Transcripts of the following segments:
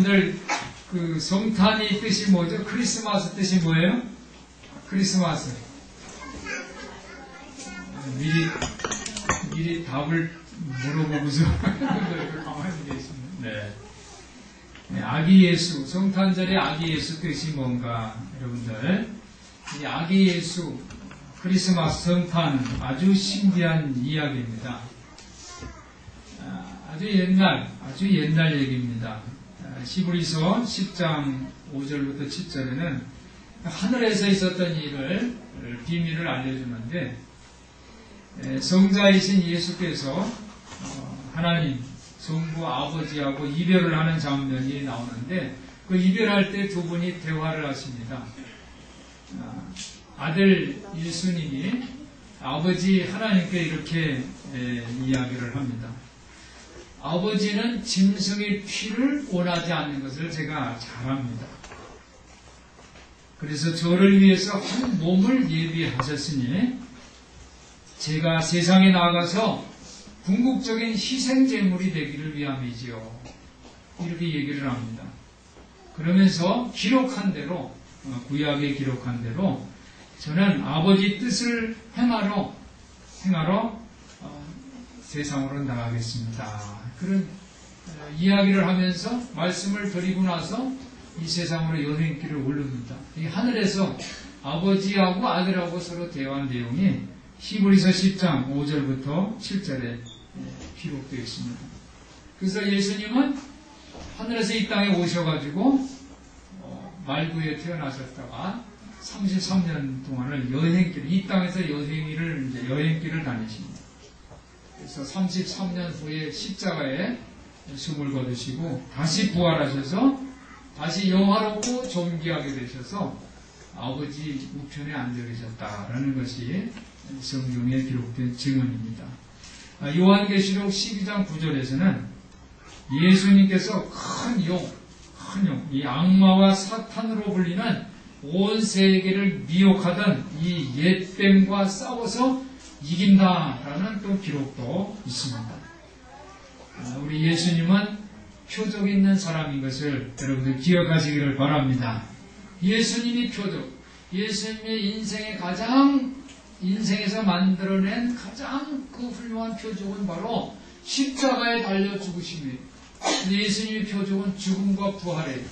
여러분들 그 성탄이 뜻이 뭐죠? 크리스마스 뜻이 뭐예요? 크리스마스. 미리 답을 물어보고서 가만히 계십니다. 네. 네, 아기 예수, 성탄절의 아기 예수 뜻이 뭔가, 여러분들. 이 아기 예수, 크리스마스 성탄, 아주 신기한 이야기입니다. 아주 옛날 얘기입니다. 히브리서 10장 5절부터 7절에는 하늘에서 있었던 일을, 비밀을 알려주는데, 성자이신 예수께서 하나님, 성부 아버지하고 이별을 하는 장면이 나오는데, 그 이별할 때 두 분이 대화를 하십니다. 아들 예수님이 아버지 하나님께 이렇게 이야기를 합니다. 아버지는 짐승의 피를 원하지 않는 것을 제가 잘 압니다. 그래서 저를 위해서 한 몸을 예비하셨으니 제가 세상에 나가서 궁극적인 희생제물이 되기를 위함이지요. 이렇게 얘기를 합니다. 그러면서 기록한 대로, 구약에 기록한 대로 저는 아버지 뜻을 행하러 세상으로 나가겠습니다. 그런 이야기를 하면서 말씀을 드리고 나서 이 세상으로 여행길을 오릅니다. 이 하늘에서 아버지하고 아들하고 서로 대화한 내용이 히브리서 10장 5절부터 7절에 기록되어 있습니다. 그래서 예수님은 하늘에서 이 땅에 오셔가지고 말구에 태어나셨다가 33년 동안을 이 땅에서 여행길을 다니십니다. 그래서 33년 후에 십자가에 숨을 거두시고 다시 부활하셔서 다시 영화롭고 존귀하게 되셔서 아버지 우편에 앉아 계셨다라는 것이 성경에 기록된 증언입니다. 요한계시록 12장 9절에서는 예수님께서 큰 용, 이 악마와 사탄으로 불리는 온 세계를 미혹하던 이 옛뱀과 싸워서 이긴다라는 또 기록도 있습니다. 우리 예수님은 표적 있는 사람인 것을 여러분들 기억하시기를 바랍니다. 예수님이 표적, 예수님의 인생에서 만들어낸 가장 그 훌륭한 표적은 바로 십자가에 달려 죽으심이에요. 예수님의 표적은 죽음과 부활이에요.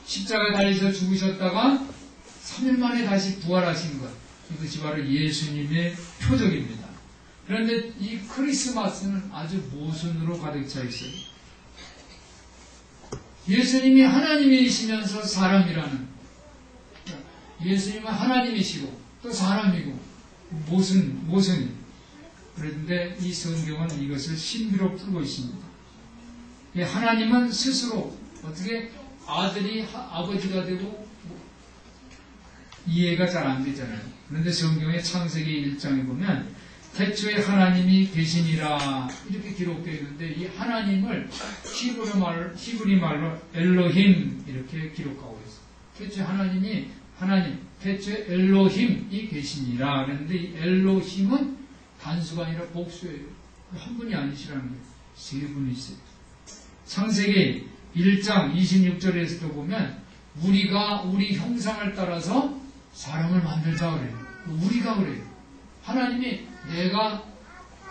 십자가에 달려서 죽으셨다가 3일 만에 다시 부활하신 것, 이것이 바로 예수님의 표적입니다. 그런데 이 크리스마스는 아주 모순으로 가득 차 있어요. 예수님이 하나님이시면서 사람이라는, 예수님은 하나님이시고 또 사람이고 모순이. 그런데 이 성경은 이것을 신비로 풀고 있습니다. 하나님은 스스로 어떻게 아들이 아버지가 되고 이해가 잘 안 되잖아요. 그런데 성경의 창세기 1장에 보면 태초에 하나님이 계시니라 이렇게 기록되어 있는데 이 하나님을 히브리 말로 엘로힘 이렇게 기록하고 있어요. 태초에 엘로힘이 계시니라 그랬는데 이 엘로힘은 단수가 아니라 복수예요. 한 분이 아니시라는 거예요. 세 분이 있어요. 창세기 1장 26절에서도 보면 우리가 우리 형상을 따라서 사람을 만들자 그래요. 우리가 그래요. 하나님이 내가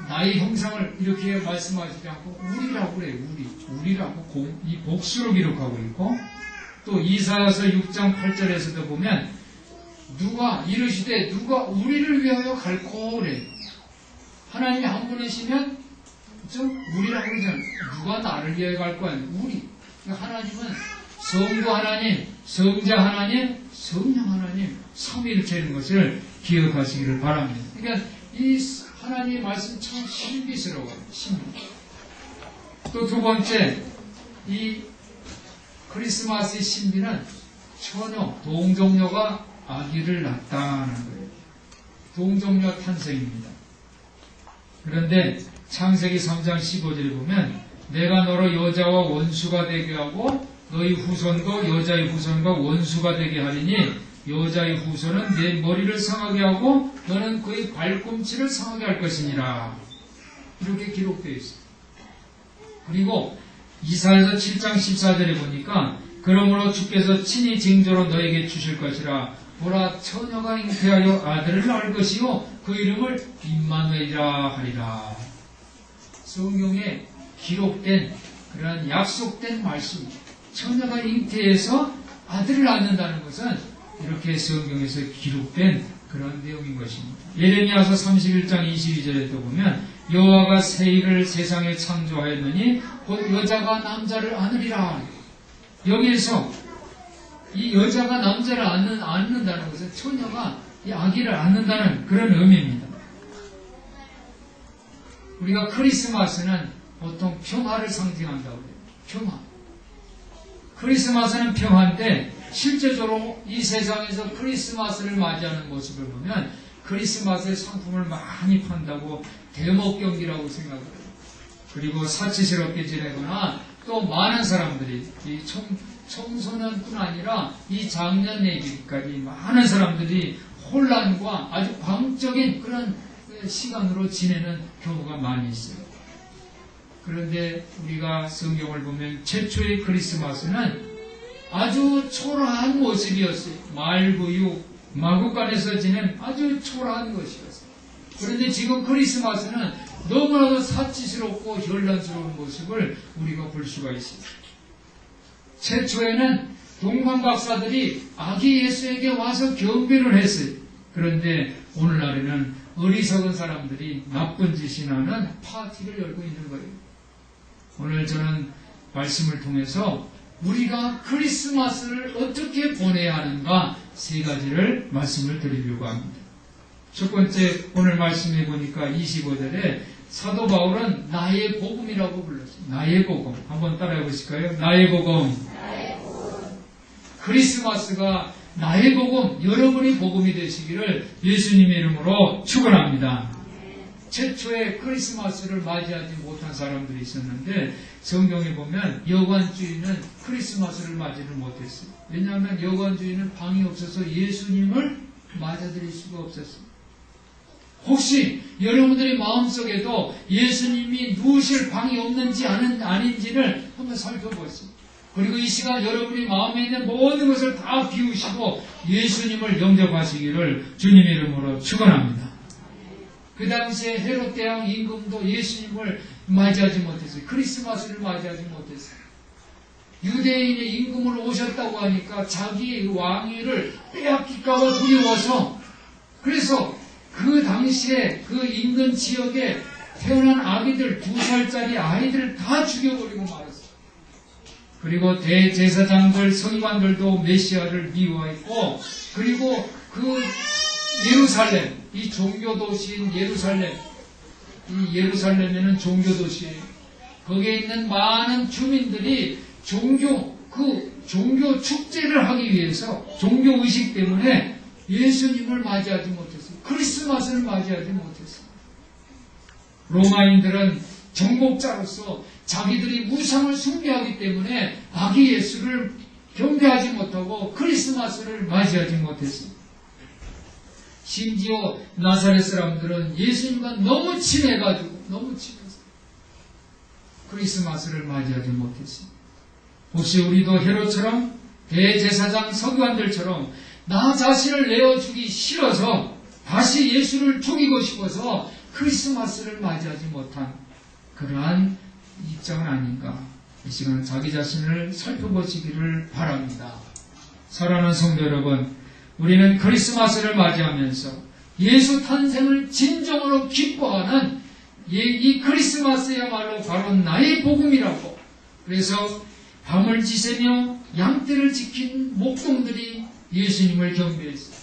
나의 형상을 이렇게 말씀하시지 않고 우리라고 그래요. 우리라고 이 복수로 기록하고 있고 또 이사야서 6장 8절에서도 보면 누가 이르시되 누가 우리를 위하여 갈고 그래요. 하나님이 한 분이시면 우리라고 그러잖아요. 누가 나를 위하여 갈 거야? 우리. 그러니까 하나님은 성부 하나님, 성자 하나님, 성령 하나님, 삼위일체인 것을 기억하시기를 바랍니다. 그러니까 이 하나님의 말씀 참 신비스러워요. 또 두 번째, 이 크리스마스의 신비는 처녀, 동정녀가 아기를 낳았다는 거예요. 동정녀 탄생입니다. 그런데 창세기 3장 15절에 보면 내가 너로 여자와 원수가 되게 하고 너희 후손도 여자의 후손과 원수가 되게 하리니 여자의 후손은 내 머리를 상하게 하고 너는 그의 발꿈치를 상하게 할 것이니라. 이렇게 기록되어 있습니다. 그리고 이사야서 7장 14절에 보니까 그러므로 주께서 친히 징조로 너에게 주실 것이라 보라 처녀가 잉태하여 아들을 낳을 것이요 그 이름을 임마누엘이라 하리라. 성경에 기록된 그러한 약속된 말씀, 처녀가 잉태해서 아들을 낳는다는 것은 이렇게 성경에서 기록된 그런 내용인 것입니다. 예레미야서 31장 22절에도 보면 여호와가 새 일을 세상에 창조하였느니 곧 여자가 남자를 안으리라. 여기에서 이 여자가 남자를 안는다는 것은 처녀가 이 아기를 안는다는 그런 의미입니다. 우리가 크리스마스는 보통 평화를 상징한다고 해요. 평화. 크리스마스는 평화인데 실제적으로 이 세상에서 크리스마스를 맞이하는 모습을 보면 크리스마스의 상품을 많이 판다고 대목 경기라고 생각을 해요. 그리고 사치스럽게 지내거나 또 많은 사람들이 이 청소년뿐 아니라 이 장년 얘기까지 많은 사람들이 혼란과 아주 광적인 그런 시간으로 지내는 경우가 많이 있어요. 그런데 우리가 성경을 보면 최초의 크리스마스는 아주 초라한 모습이었어요. 말구육, 마구간에서 지낸 아주 초라한 것이었어요. 그런데 지금 크리스마스는 너무나도 사치스럽고 현란스러운 모습을 우리가 볼 수가 있습니다. 최초에는 동방 박사들이 아기 예수에게 와서 경배를 했어요. 그런데 오늘날에는 어리석은 사람들이 나쁜 짓이나 하는 파티를 열고 있는 거예요. 오늘 저는 말씀을 통해서 우리가 크리스마스를 어떻게 보내야 하는가 세 가지를 말씀을 드리려고 합니다. 첫 번째 오늘 말씀해 보니까 25절에 사도 바울은 나의 복음이라고 불렀어요. 나의 복음. 한번 따라해 보실까요? 나의 복음. 크리스마스가 나의 복음, 여러분의 복음이 되시기를 예수님의 이름으로 축원합니다. 최초에 크리스마스를 맞이하지 못한 사람들이 있었는데 성경에 보면 여관주의는 크리스마스를 맞이를 못했어요. 왜냐하면 여관주의는 방이 없어서 예수님을 맞아들일 수가 없었어요. 혹시 여러분들의 마음속에도 예수님이 누우실 방이 없는지 아닌지를 한번 살펴보세요. 그리고 이 시간 여러분의 마음에 있는 모든 것을 다 비우시고 예수님을 영접하시기를 주님의 이름으로 축원합니다. 그 당시에 헤롯 대왕 임금도 예수님을 맞이하지 못했어요. 크리스마스를 맞이하지 못했어요. 유대인의 임금으로 오셨다고 하니까 자기의 왕위를 빼앗길까봐 두려워서 그래서 그 당시에 그 인근 지역에 태어난 아기들 2살짜리 아이들을 다 죽여버리고 말았어요. 그리고 대제사장들, 서기관들도 메시아를 미워했고 그리고 그 예루살렘, 이 종교도시인 예루살렘, 이 예루살렘에는 종교도시예요. 거기에 있는 많은 주민들이 종교 축제를 하기 위해서 종교의식 때문에 예수님을 맞이하지 못했어요. 크리스마스를 맞이하지 못했어요. 로마인들은 정복자로서 자기들이 우상을 숭배하기 때문에 아기 예수를 경배하지 못하고 크리스마스를 맞이하지 못했어요. 심지어 나사렛 사람들은 예수님과 너무 친해서 크리스마스를 맞이하지 못했어요. 혹시 우리도 헤롯처럼 대제사장 서기관들처럼 나 자신을 내어주기 싫어서 다시 예수를 죽이고 싶어서 크리스마스를 맞이하지 못한 그러한 입장은 아닌가. 이 시간 자기 자신을 살펴보시기를 바랍니다. 사랑하는 성도 여러분, 우리는 크리스마스를 맞이하면서 예수 탄생을 진정으로 기뻐하는 이 크리스마스야말로 바로 나의 복음이라고. 그래서 밤을 지새며 양떼를 지킨 목동들이 예수님을 경배했어요.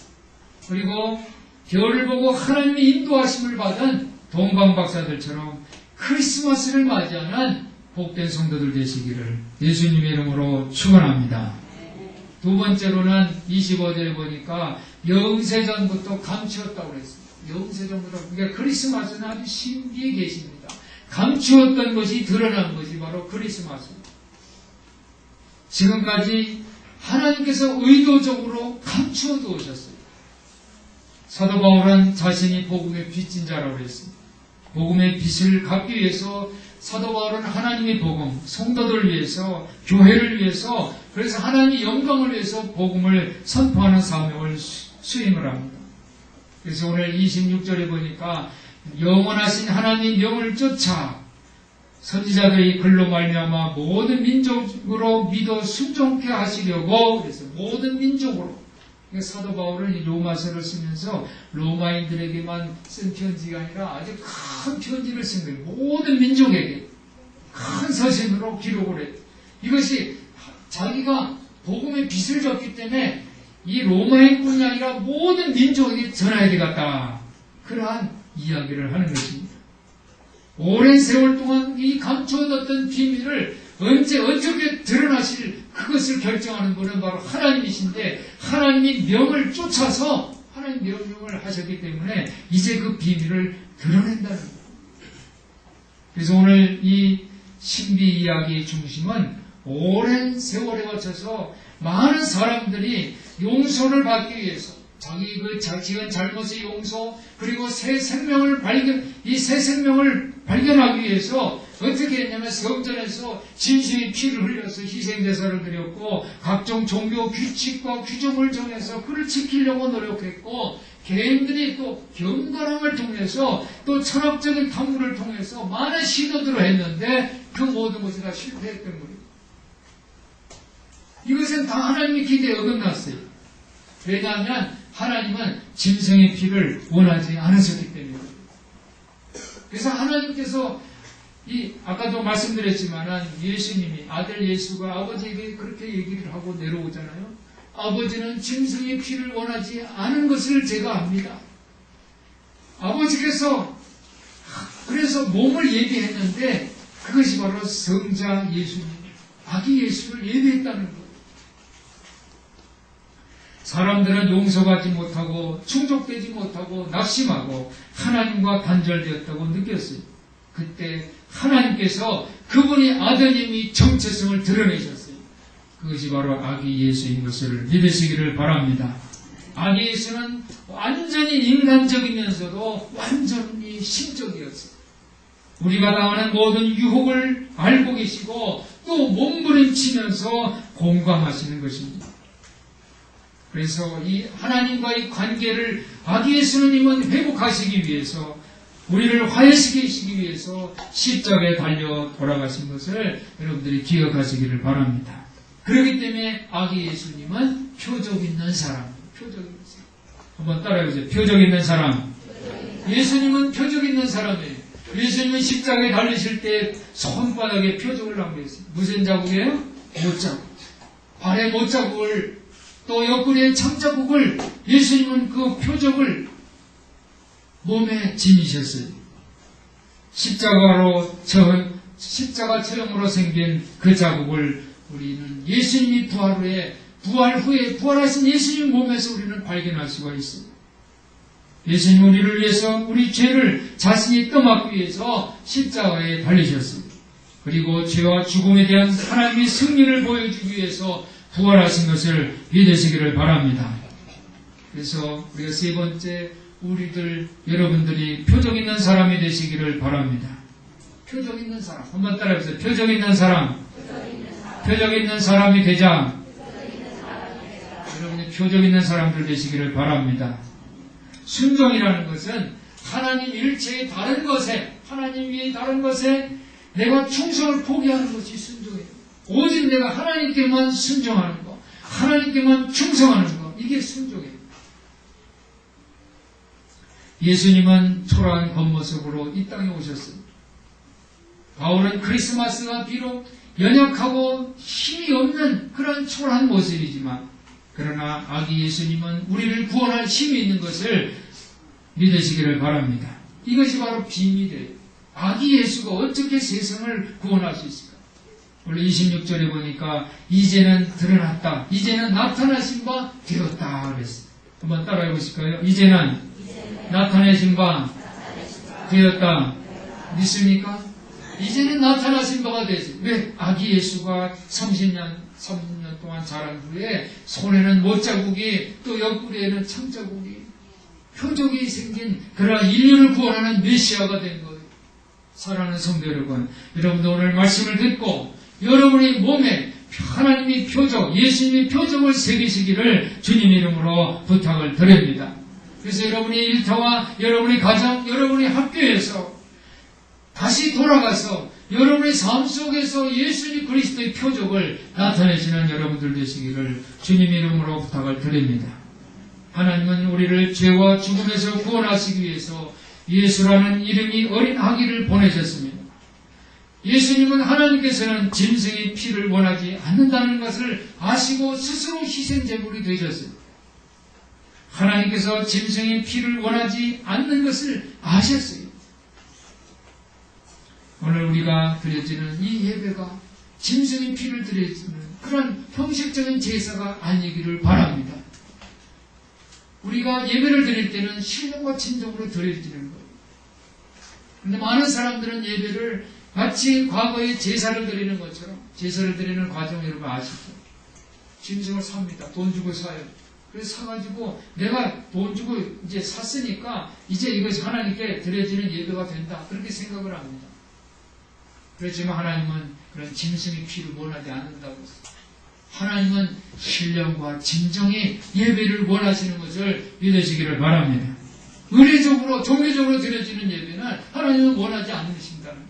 그리고 별을 보고 하나님의 인도하심을 받은 동방박사들처럼 크리스마스를 맞이하는 복된 성도들 되시기를 예수님의 이름으로 축원합니다. 두 번째로는 25절에 보니까 영세전부터 감추었다고 그랬습니다. 영세전부터. 그러니까 크리스마스는 아주 신비의 계시입니다. 감추었던 것이 드러난 것이 바로 크리스마스입니다. 지금까지 하나님께서 의도적으로 감추어 두셨어요. 사도 바울은 자신이 복음의 빚진 자라고 했습니다. 복음의 빚을 갚기 위해서 사도 바울은 하나님의 복음, 성도들을 위해서, 교회를 위해서, 그래서 하나님의 영광을 위해서 복음을 선포하는 사명을 수행을 합니다. 그래서 오늘 26절에 보니까 영원하신 하나님 영을 쫓아 선지자들의 글로 말미암아 모든 민족으로 믿어 순종케 하시려고, 그래서 모든 민족으로, 그러니까 사도 바울은 이 로마서를 쓰면서 로마인들에게만 쓴 편지가 아니라 아주 큰 편지를 쓴 거예요. 모든 민족에게 큰 서신으로 기록을 해요. 이것이 자기가 복음의 빚을 졌기 때문에 이 로마인뿐이 아니라 모든 민족에게 전해야 되겠다. 그러한 이야기를 하는 것입니다. 오랜 세월 동안 이 감춰뒀던 비밀을 언제 어떻게 드러나실 그것을 결정하는 분은 바로 하나님이신데, 하나님이 명을 쫓아서 하나님 명령을 하셨기 때문에 이제 그 비밀을 드러낸다는 거예요. 그래서 오늘 이 신비 이야기의 중심은 오랜 세월에 거쳐서 많은 사람들이 용서를 받기 위해서 자기 지은 잘못의 용서, 그리고 새 생명을 발견하기 위해서 어떻게 했냐면 성전에서 진심의 피를 흘려서 희생제사를 드렸고, 각종 종교 규칙과 규정을 정해서 그를 지키려고 노력했고, 개인들이 또 경건함을 통해서 또 철학적인 탐구를 통해서 많은 시도들을 했는데 그 모든 것이 다 실패했던 거예요. 이것은 다 하나님의 기대에 어긋났어요. 왜냐하면 하나님은 짐승의 피를 원하지 않으셨기 때문입니다. 그래서 하나님께서 아까도 말씀드렸지만 예수님이, 아들 예수가 아버지에게 그렇게 얘기를 하고 내려오잖아요. 아버지는 짐승의 피를 원하지 않은 것을 제가 압니다. 아버지께서 그래서 몸을 예비했는데 그것이 바로 성자 예수님, 아기 예수를 예비했다는 거예요. 사람들은 용서받지 못하고 충족되지 못하고 낙심하고 하나님과 단절되었다고 느꼈어요. 그때 하나님께서 그분이 아드님이 정체성을 드러내셨어요. 그것이 바로 아기 예수인 것을 믿으시기를 바랍니다. 아기 예수는 완전히 인간적이면서도 완전히 신적이었어요. 우리가 당하는 모든 유혹을 알고 계시고 또 몸부림치면서 공감하시는 것입니다. 그래서 이 하나님과의 관계를 아기 예수님은 회복하시기 위해서, 우리를 화해시키시기 위해서 십자가에 달려 돌아가신 것을 여러분들이 기억하시기를 바랍니다. 그렇기 때문에 아기 예수님은 표적 있는 사람, 표적 있는 사람. 한번 따라해보세요. 표적 있는 사람. 예수님은 표적 있는 사람이에요. 예수님은 십자가에 달리실 때 손바닥에 표적을 남겼어요. 무슨 자국이에요? 못자국. 발에 못자국을, 또 옆구리에 창자국을, 예수님은 그 표적을 몸에 지니셨어요. 십자가 처형으로 생긴 그 자국을 우리는 예수님이 부활 후에 부활하신 예수님 몸에서 우리는 발견할 수가 있어요. 예수님 우리를 위해서, 우리 죄를 자신이 떠맡기 위해서 십자가에 달리셨어요. 그리고 죄와 죽음에 대한 하나님의 승리를 보여주기 위해서 부활하신 것을 믿으시기를 바랍니다. 그래서 우리가 세 번째, 여러분들이 표적 있는 사람이 되시기를 바랍니다. 표적 있는 사람. 한번 따라해보세요. 표적 있는 사람. 표적 있는 사람이 되자. 여러분이 표적 있는 사람들 되시기를 바랍니다. 순종이라는 것은 하나님 일체의 다른 것에, 하나님 위에 다른 것에 내가 충성을 포기하는 것이 순종이에요. 오직 내가 하나님께만 순종하는 것, 하나님께만 충성하는 것, 이게 순종이에요. 예수님은 초라한 겉모습으로 이 땅에 오셨어요. 바울은 크리스마스가 비록 연약하고 힘이 없는 그런 초라한 모습이지만, 그러나 아기 예수님은 우리를 구원할 힘이 있는 것을 믿으시기를 바랍니다. 이것이 바로 비밀이에요. 아기 예수가 어떻게 세상을 구원할 수 있을까? 원래 26절에 보니까 이제는 드러났다, 이제는 나타나신 바 되었다 그랬어요. 한번 따라해 보실까요? 이제는 나타내신 바 되었다. 믿습니까? 이제는 나타나신 바가 되지. 왜? 아기 예수가 30년 동안 자란 후에 손에는 못자국이, 또 옆구리에는 창자국이, 표적이 생긴 그러한 인류를 구원하는 메시아가 된 거예요. 사랑하는 성도 여러분, 여러분도 오늘 말씀을 듣고 여러분의 몸에 하나님의 표적, 예수님의 표적을 새기시기를 주님 이름으로 부탁을 드립니다. 그래서 여러분의 일터와 여러분의 가정, 여러분의 학교에서 다시 돌아가서 여러분의 삶 속에서 예수님 그리스도의 표적을 나타내시는 여러분들 되시기를 주님 이름으로 부탁을 드립니다. 하나님은 우리를 죄와 죽음에서 구원하시기 위해서 예수라는 이름이 어린 아기를 보내셨습니다. 예수님은 하나님께서는 짐승의 피를 원하지 않는다는 것을 아시고 스스로 희생제물이 되셨어요. 하나님께서 짐승의 피를 원하지 않는 것을 아셨어요. 오늘 우리가 드려지는 이 예배가 짐승의 피를 드려지는 그런 형식적인 제사가 아니기를 바랍니다. 우리가 예배를 드릴 때는 신령과 진정으로 드려지는 거예요. 그런데 많은 사람들은 예배를 마치 과거에 제사를 드리는 것처럼, 제사를 드리는 과정 여러분 아시죠? 짐승을 삽니다. 돈 주고 사요. 그래서 사가지고 내가 돈 주고 이제 샀으니까 이제 이것이 하나님께 드려지는 예배가 된다. 그렇게 생각을 합니다. 그렇지만 하나님은 그런 짐승의 피를 원하지 않는다고 했어요. 하나님은 신령과 진정의 예배를 원하시는 것을 믿으시기를 바랍니다. 의례적으로, 종교적으로 드려지는 예배는 하나님은 원하지 않으신다는 거예요.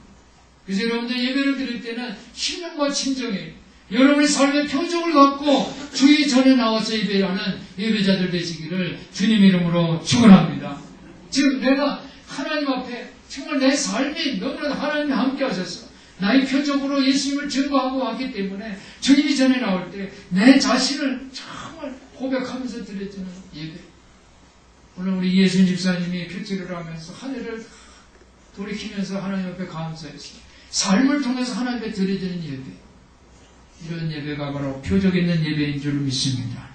그래서 여러분들 예배를 드릴 때는 신령과 진정의 여러분의 삶의 표적을 갖고 주의 전에 나와서 예배하는 예배자들 되시기를 주님 이름으로 축원합니다. 지금 내가 하나님 앞에 정말 내 삶이 너무나 하나님이 함께 하셔서 나의 표적으로 예수님을 증거하고 왔기 때문에 주님이 전에 나올 때 내 자신을 정말 고백하면서 드려지는 예배. 오늘 우리 예수님 집사님이 표지를 하면서 하늘을 돌이키면서 하나님 앞에 감사했어요. 삶을 통해서 하나님 앞에 드려지는 예배. 이런 예배가 바로 표적 있는 예배인 줄 믿습니다.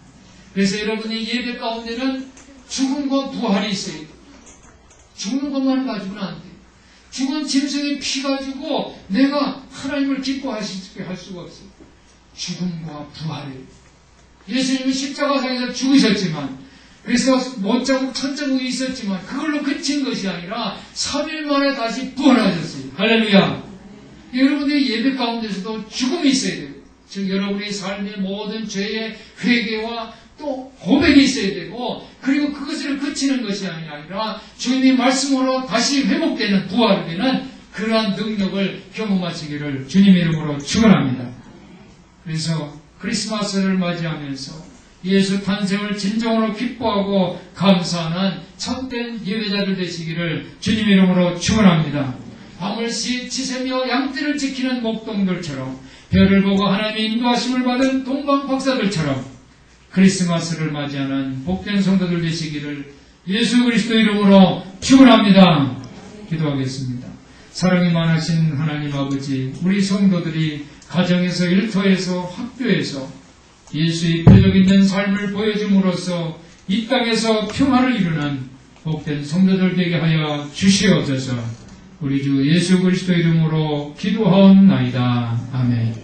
그래서 여러분의 예배 가운데는 죽음과 부활이 있어야 돼요. 죽는 것만 가지고는 안 돼요. 죽은 짐승의 피 가지고 내가 하나님을 기뻐하시게 할 수가 없어요. 죽음과 부활이에요. 예수님이 십자가상에서 죽으셨지만, 그래서 못자국 천자국이 있었지만 그걸로 그친 것이 아니라 3일 만에 다시 부활하셨어요. 할렐루야. 여러분의 예배 가운데서도 죽음이 있어야 돼요. 즉 여러분의 삶의 모든 죄의 회개와 또 고백이 있어야 되고, 그리고 그것을 그치는 것이 아니라 주님의 말씀으로 다시 회복되는, 부활되는 그러한 능력을 경험하시기를 주님의 이름으로 축원합니다. 그래서 크리스마스를 맞이하면서 예수 탄생을 진정으로 기뻐하고 감사하는 참된 예배자들 되시기를 주님의 이름으로 축원합니다. 밤을 지새며 양떼를 지키는 목동들처럼, 별을 보고 하나님의 인도하심을 받은 동방 박사들처럼 크리스마스를 맞이하는 복된 성도들 되시기를 예수 그리스도 이름으로 축원합니다. 기도하겠습니다. 사랑이 많으신 하나님 아버지, 우리 성도들이 가정에서, 일터에서, 학교에서 예수의 표적 있는 삶을 보여줌으로써 이 땅에서 평화를 이루는 복된 성도들 되게 하여 주시옵소서. 우리 주 예수 그리스도 이름으로 기도하옵나이다. 아멘.